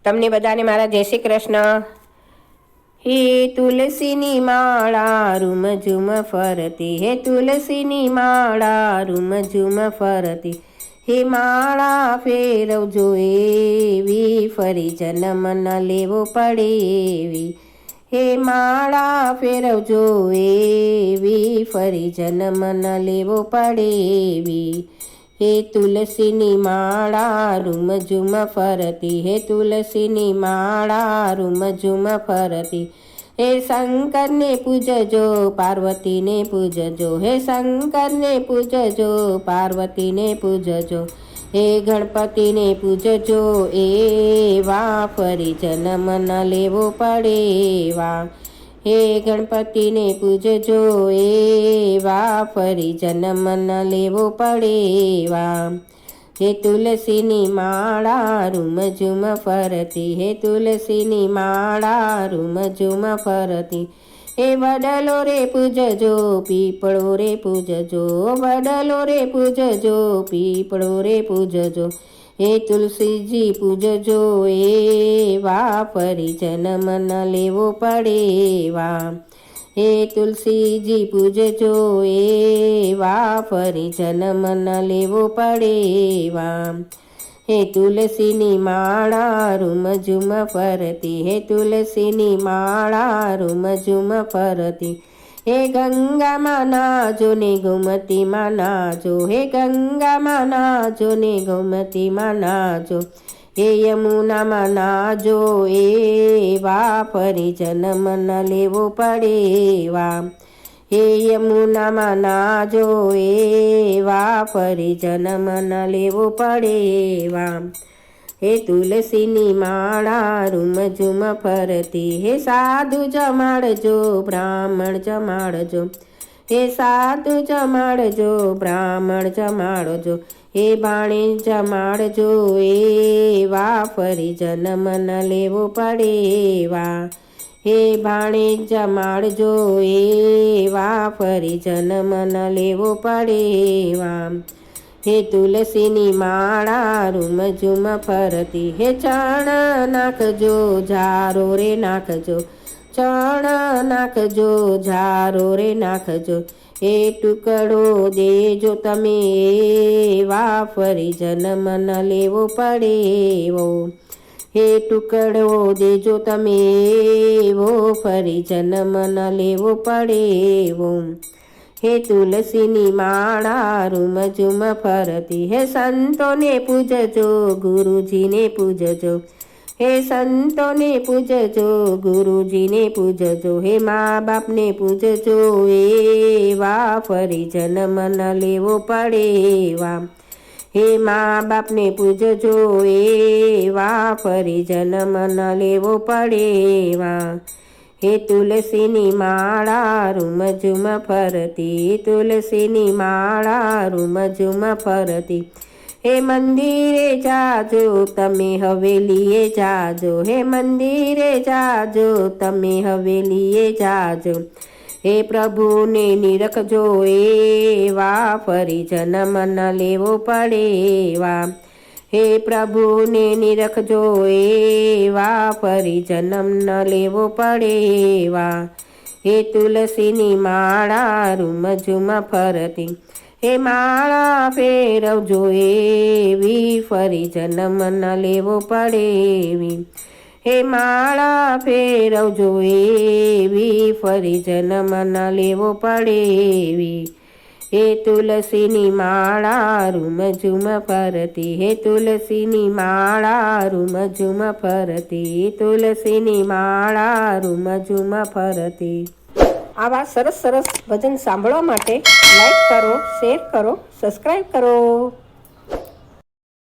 તમને બધાને મારા જય શ્રી કૃષ્ણ। હે તુલસીની માળા રૂમ ઝૂમ ફરતી, હે તુલસીની માળા રૂમ ઝૂમ ફરતી, હે માળા ફેરવજો એવી, ફરી જન્મ ન લેવો પડે એવી, હે માળા ફેરવજો એવી, ફરી જન્મ ન લેવો પડે એવી, હે તુલસીની માળા રૂમ ઝૂમ ફરતી, હે તુલસીની માળા રૂમ ઝૂમ ફરતી, હે શંકરને પૂજજો પાર્વતીને પૂજજો, હે શંકરને પૂજજો પાર્વતીને પૂજજો, હે ગણપતિને પૂજજો એવા, ફરી જન્મ ન લેવો પડે એવા, હે ગણપતિને પૂજજો એવા, ફરી જન્મ ન લેવો પડે એવા, હે તુલસીની માળા રૂમ ઝૂમ ફરતી, હે તુલસીની માળા રૂમ ઝૂમ ફરતી, હે વડલો રે પૂજજો પીપળો રે પૂજજો, વડલો રે પૂજજો પીપળો રે પૂજજો, હે તુલસીજી પૂજજો એવા, ફરી જન્મ ન લેવો પડે એવા, હે તુલસીજી પૂજજો એવા, ફરી જન્મ ન લેવો પડે એવા, હે તુલસીની માળા રૂમ ઝૂમ ફરતી, હે તુલસીની માળા રૂમ ઝૂમ ફરતી, હે ગંગામાં નાજો ને ગોમતીમાં નાજો, હે ગંગામાં નાજો ને ગોમતીમાં નાજો, હે યમુનામાં નાજો એવા, ફરી જન્મ ન લેવો પડે એવા, હે યમુનામાં નાજો એવા, ફરી જન્મ ન લેવો પડે એવા, હે તુલસીની માળા રૂમ ઝૂમ ફરતી, હે સાધુ જમાડજો બ્રાહ્મણ જમાડજો, હે સાધુ જમાડજો બ્રાહ્મણ જમાડજો, હે ભાણી જમાડજો એવા, ફરી જન્મ ન લેવો પડે એવા, હે ભાણી જમાડજો એવા, ફરી જન્મ ન લેવો પડે એવા, હે તુલસીની માળા રૂમ ઝૂમ ફરતી, હે ચણ નાખજો ઝારો રે નાખજો, ચણ નાખજો ઝારો રે નાખજો, હે ટુકડો દેજો તમે એવા, ફરી જન્મ ન લેવો પડે એવો, હે ટુકડો દેજો તમે એવો, ફરી જન્મ ન લેવો પડે એવો, હે તુલસીની માળા રૂમ ઝૂમ ફરતી, હે સંતોને પૂજજો ગુરુજીને પૂજજો, હે સંતોને પૂજજો ગુરુજીને પૂજજો, હે મા બાપને પૂજજો એવા, ફરી જન્મ ન લેવો પડે એવા, હે મા બાપને પૂજજો એવા, ફરી જન્મ ન લેવો પડે એવા, હે તુલસીની માળા રૂમ ઝૂમ ફરતી, તુલસીની માળા રૂમ ઝૂમ ફરતી, હે મંદિરે જાજો તમે હવેલીએ જાજો, હે મંદિરે જાજો તમે હવેલીએ જાજો, હે પ્રભુને નિરખજો એવા, ફરી જન્મ ન લેવો પડે એવા, હે પ્રભુને નિરખજો એવા, ફરી જન્મ ન લેવો પડે એવા, હે તુલસીની માળા રૂમ ઝૂમ ફરતી, હે માળા ફેરવજો એવી, ફરી જન્મ ન લેવો પડે એવી, હે માળા ફેરવજો એવી, ફરી જન્મ ન લેવો પડે એવી, હે તુલસીની માળા રૂમ ઝૂમ ફરતી, હે તુલસીની માળા રૂમ ઝૂમ ફરતી, તુલસીની માળા રૂમ ઝૂમ ફરતી। આવા સરસ સરસ ભજન સાંભળવા માટે લાઈક કરો, શેર કરો, સબસ્ક્રાઈબ કરો।